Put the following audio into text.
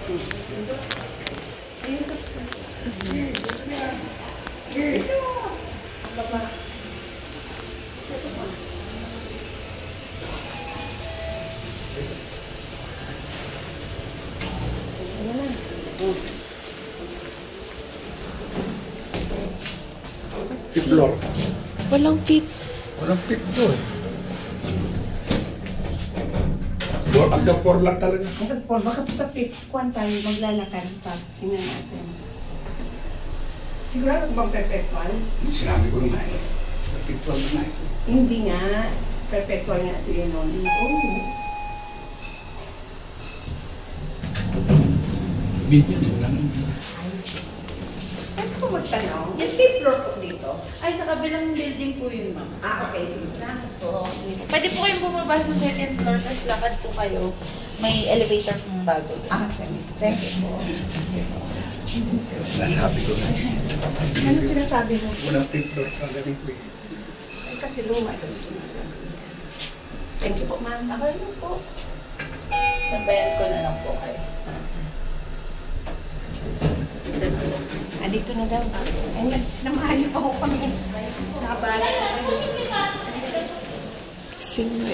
Ayun sa... Baba. Ayan na. Fifth floor. Walang fit. Walang fifth floor. Door at the floor lang talaga. Baka sa fifth kwan tayo maglalakad pa. Tingnan natin. Sigurado kung bang perpetual? Sinabi ko naman eh. Fifth floor na nga eh. Hindi nga. Perpetual nga sila noon. Oh. Bigyan mo lang. Pwede ko magtanong? Yes, fifth floor po dito. Ay, sa kabilang building po yun, ma'am. Okay, sige. Salamat po. Pwede po kayong bumaba sa second floor, tapos lakad po kayo. May elevator pong bago. Thank you po. Sinasabi ko na. Ano sinasabi mo? Walang fifth floor talaga dito eh. Ay, kasi luma doon. Thank you po, ma'am. Ako yun po. Sabayan ko na lang po kayo. Dito na daw. Ay, sinamahan niyo pa ako kami. Nakabala. Sino na